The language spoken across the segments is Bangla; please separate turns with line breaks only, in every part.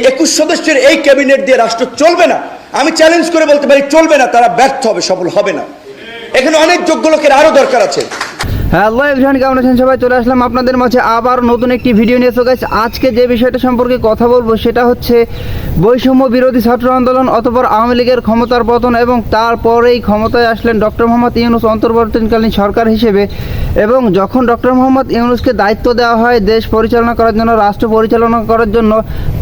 21 সদস্যের এই ক্যাবিনেট দিয়ে রাষ্ট্র চলবে না। আমি চ্যালেঞ্জ করে বলতে পারি চলবে না, তারা ব্যর্থ হবে, সফল হবে না। এখানে অনেক যোগ্য লোকের আরো দরকার আছে।
হ্যালো এভরিওয়ান, কেমন আছেন সবাই? চলে আসলাম আপনাদের মাঝে আবার নতুন একটি ভিডিও নিয়ে। তো গাইস, আজকে যে বিষয়টা সম্পর্কে কথা বলবো সেটা হচ্ছে বৈষম্য বিরোধী ছাত্র আন্দোলন, অতঃপর আওয়ামী লীগের ক্ষমতার পতন এবং তারপরেই ক্ষমতায় আসলেন ডক্টর মোহাম্মদ ইউনূস অন্তর্বর্তীকালীন সরকার হিসেবে। এবং যখন ডক্টর মোহাম্মদ ইউনূসকে দায়িত্ব দেওয়া হয় দেশ পরিচালনা করার জন্য, রাষ্ট্র পরিচালনা করার জন্য,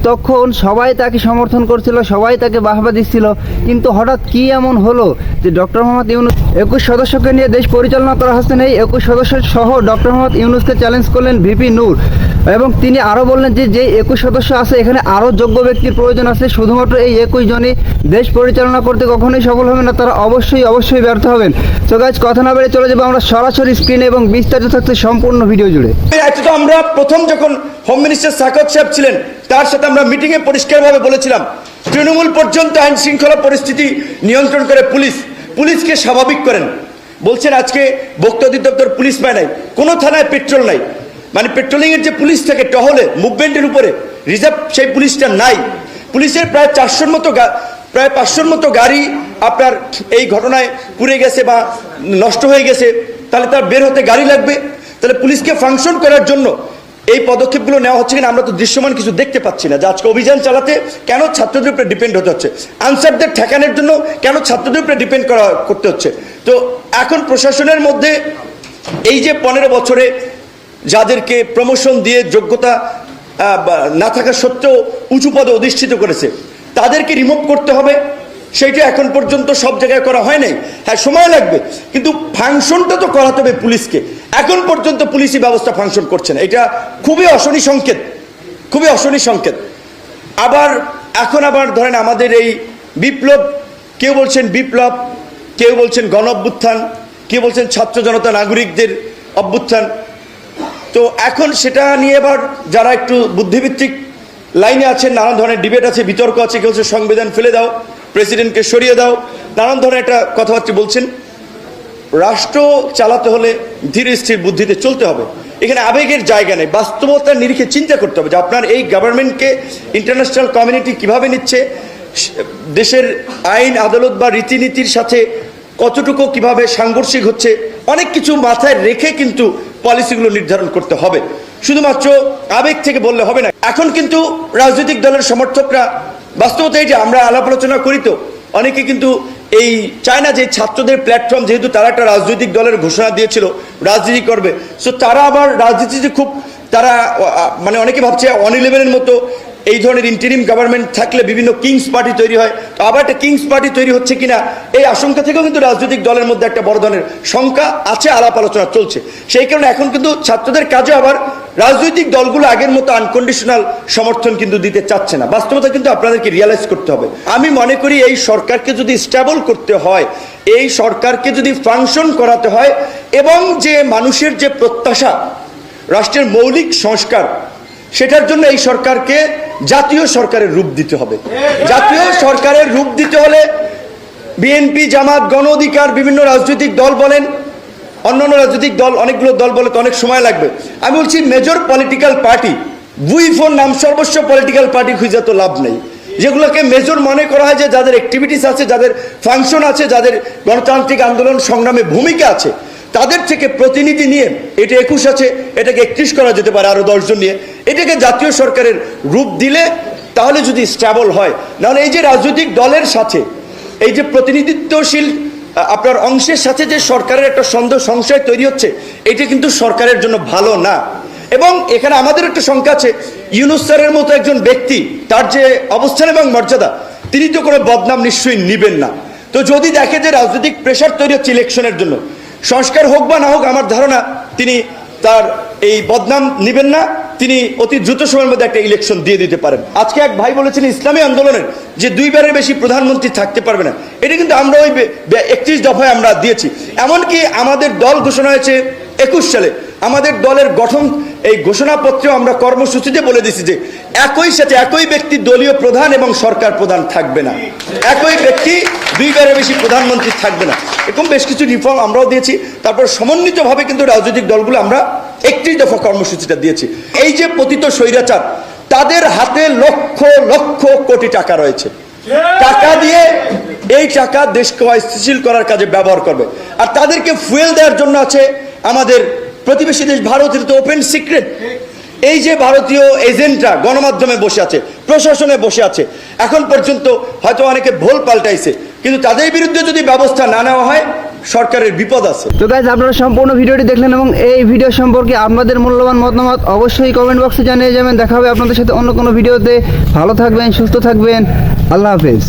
তখন সবাই তাকে সমর্থন করছিল, সবাই তাকে বাহবা দিচ্ছিল। কিন্তু হঠাৎ কি এমন হলো যে ডক্টর মোহাম্মদ ইউনূস 21 সদস্যকে নিয়ে দেশ পরিচালনা করা হচ্ছে না। এই 21 সদস্য সহ ডক্টর মোহাম্মদ ইউনূসকে চ্যালেঞ্জ করলেন ভিপি নূর এবং তিনি আরও বললেন যে 21 সদস্য আছে এখানে আরও যোগ্য ব্যক্তির প্রয়োজন আছে, শুধুমাত্র এই 21 জনই দেশ পরিচালনা করতে কখনোই সফল হবে না, তারা অবশ্যই ব্যর্থ হবেন। তো গাইস, কথা না বেড়ে চলে যাবো আমরা সরাসরি স্ক্রিনে এবং বিস্তারিত থাকছে সম্পূর্ণ ভিডিও জুড়ে।
তো আমরা প্রথম যখন হোম মিনিস্টার সাকত সাহেব ছিলেন তার সাথে আমরা মিটিংয়ে পরিষ্কারভাবে বলেছিলাম তৃণমূল পর্যন্ত আইন শৃঙ্খলা পরিস্থিতি নিয়ন্ত্রণ করে পুলিশকে স্বাভাবিক করেন। বলছেন আজকে ভোক্তা অধিদপ্তর পুলিশ পায় নাই, কোনো থানায় পেট্রোল নাই, মানে পেট্রোলিংয়ের যে পুলিশ থাকে টহলে মুভমেন্টের উপরে রিজার্ভ, সেই পুলিশটা নাই। পুলিশের প্রায় 500-র মতো গাড়ি আপনার এই ঘটনায় পুড়ে গেছে বা নষ্ট হয়ে গেছে। তাহলে তার বের হতে গাড়ি লাগবে। তাহলে পুলিশকে ফাংশন করার জন্য এই পদক্ষেপগুলো নেওয়া হচ্ছে কিনা আমরা তো দৃশ্যমান কিছু দেখতে পাচ্ছি না। যে আজকে অভিযান চালাতে কেন ছাত্রদের উপরে ডিপেন্ড হতে হচ্ছে, আনসারদের ঠেকানোর জন্য কেন ছাত্রদের উপরে ডিপেন্ড করতে হচ্ছে। তো এখন প্রশাসনের মধ্যে এই যে 15 বছরে যাদেরকে প্রমোশন দিয়ে যোগ্যতা না থাকা সত্ত্বেও উঁচু পদে অধিষ্ঠিত করেছে তাদেরকে রিমুভ করতে হবে। সেইটা এখন পর্যন্ত সব জায়গায় করা হয় নাই। হ্যাঁ, সময় লাগবে, কিন্তু ফাংশনটা তো করাতে হবে পুলিশকে। এখন পর্যন্ত পুলিশি ব্যবস্থা ফাংশন করছে না, এটা খুবই অশনি সংকেত। আবার ধরেন আমাদের এই বিপ্লব, কেউ বলছেন বিপ্লব, কেউ বলছেন গণ অভ্যুত্থান, কেউ বলছেন ছাত্র জনতা নাগরিকদের অভ্যুত্থান। তো এখন সেটা নিয়ে এবার যারা একটু বুদ্ধিভিত্তিক লাইনে আছেন, নানান ধরনের ডিবেট আছে, বিতর্ক আছে। কেউ হচ্ছে সংবিধান ফেলে দাও, প্রেসিডেন্টকে সরিয়ে দাও, নানান ধরনের একটা কথাবার্তা বলছেন। রাষ্ট্র চালাতে হলে ধীর স্থির বুদ্ধিতে চলতে হবে। এখানে আবেগের জায়গা নেই, বাস্তবতার নিরিখে চিন্তা করতে হবে যে আপনার এই গভর্নমেন্টকে ইন্টারন্যাশনাল কমিউনিটি কিভাবে নিচ্ছে, দেশের আইন আদালত বা রীতিনীতির সাথে কতটুকু কিভাবে সাংঘর্ষিক হচ্ছে, অনেক কিছু মাথায় রেখে কিন্তু পলিসিগুলো নির্ধারণ করতে হবে। শুধুমাত্র আবেগ থেকে বললে হবে না। এখন কিন্তু রাজনৈতিক দলের সমর্থকরা, বাস্তবতা এই যে আমরা আলাপ আলোচনা করি, তো অনেকে কিন্তু এই চায় না যে ছাত্রদের প্ল্যাটফর্ম, যেহেতু তারা একটা রাজনৈতিক দলের ঘোষণা দিয়েছিল রাজনীতি করবে, সো তারা আবার রাজনীতিতে তারা মানে অনেকে ভাবছে 111-এর মতো এই ধরনের ইন্টারিম গভর্নমেন্ট থাকলে বিভিন্ন কিংস পার্টি তৈরি হয়। তো আবার একটা কিংস পার্টি তৈরি হচ্ছে কিনা এই আশঙ্কা থেকেও কিন্তু রাজনৈতিক দলের মধ্যে একটা বড় ধরনের শঙ্কা আছে, আলাপ আলোচনা চলছে। সেই কারণে এখন কিন্তু ছাত্রদের কাজে আবার রাজনৈতিক দলগুলো আগের মতো আনকন্ডিশনাল সমর্থন কিন্তু দিতে চাচ্ছে না। বাস্তবতা কিন্তু আপনাদেরকে রিয়ালাইজ করতে হবে। আমি মনে করি এই সরকারকে যদি স্টেবল করতে হয়, এই সরকারকে যদি ফাংশন করাতে হয়, এবং যে মানুষের যে প্রত্যাশা রাষ্ট্রের মৌলিক সংস্কার, সেটার জন্য এই সরকারকে জাতীয় সরকারের রূপ দিতে হবে। জাতীয় সরকারের রূপ দিতে হলে বিএনপি, জামাত, গণ অধিকার, বিভিন্ন রাজনৈতিক দল বলেন, অন্যান্য রাজনৈতিক দল, অনেকগুলো দল বলে তো অনেক সময় লাগবে। আমি বলছি মেজর পলিটিক্যাল পার্টি, বুই4 নাম সর্বস্ব পলিটিক্যাল পার্টি খুঁজে তো লাভ নেই। যেগুলোকে মেজর মনে করা হয়, যে যাদের অ্যাক্টিভিটিস আছে, যাদের ফাংশন আছে, যাদের গণতান্ত্রিক আন্দোলন সংগ্রামে ভূমিকা আছে, তাদের থেকে প্রতিনিধি নিয়ে, এটা 21 আছে, এটাকে 31 করা যেতে পারে আরো 10 জন নিয়ে, এটাকে জাতীয় সরকারের রূপ দিলে তাহলে যদি স্টেবল হয়। নাহলে এই যে রাজনৈতিক দলের সাথে এই যে প্রতিনিধিত্বশীল আপনার অংশের সাথে যে সরকারের একটা সংশয় তৈরি হচ্ছে, এটা কিন্তু সরকারের জন্য ভালো না। এবং এখানে আমাদের একটা শঙ্কা আছে, ইউনূস স্যারের মতো একজন ব্যক্তি, তার যে অবস্থান এবং মর্যাদা, তিনি তো কোনো বদনাম নিশ্চয়ই নিবেন না। তো যদি দেখে যে রাজনৈতিক প্রেশার তৈরি হচ্ছে ইলেকশনের জন্য, সংস্কার হোক বা না হোক, আমার ধারণা তিনি তার এই বদনাম নিবেন না, তিনি অতি দ্রুত সময়ের মধ্যে একটা ইলেকশন দিয়ে দিতে পারেন। আজকে এক ভাই বলেছেন ইসলামী আন্দোলনের যে 2বারের বেশি প্রধানমন্ত্রী থাকতে পারবে না, এটা কিন্তু আমরা ওই 31 দফায় আমরা দিয়েছি। এমনকি আমাদের দল ঘোষণা হয়েছে 21 সালে, আমাদের দলের গঠন এই ঘোষণাপত্রেও আমরা কর্মসূচিতে বলে দিয়েছি যে একই সাথে একই ব্যক্তি দলীয় প্রধান এবং সরকার প্রধান থাকবে না, একই ব্যক্তি 2বারের বেশি প্রধানমন্ত্রী থাকবে না। এরকম বেশ কিছু রিফর্ম আমরাও দিয়েছি। তারপর সমন্বিতভাবে কিন্তু রাজনৈতিক দলগুলো আমরা 31 দফা কর্মসূচিটা দিয়েছি। এই যে পতিত স্বৈরাচার, তাদের হাতে লক্ষ লক্ষ কোটি টাকা রয়েছে। টাকা দিয়ে এই টাকা দেশকে অস্থিতিশীল করার কাজে ব্যবহার করবে। আর তাদেরকে ফুয়েল দেওয়ার জন্য আছে আমাদের প্রতিবেশী দেশ ভারতের তো ওপেন সিক্রেট। এই যে ভারতীয় এজেন্টরা গণমাধ্যমে বসে আছে, প্রশাসনে বসে আছে, এখন পর্যন্ত হয়তো অনেকে ভুল পাল্টাইছে, কিন্তু তাদের বিরুদ্ধে যদি ব্যবস্থা না নেওয়া হয় সরকারের বিপদ আছে।
তো গাইজ, আপনারা সম্পূর্ণ ভিডিওটি দেখলেন এবং এই ভিডিও সম্পর্কে আপনাদের মূল্যবান মতামত অবশ্যই কমেন্ট বক্সে জানিয়ে যাবেন। দেখা হবে আপনাদের সাথে অন্য কোনো ভিডিওতে। ভালো থাকবেন, সুস্থ থাকবেন। আল্লাহ হাফেজ।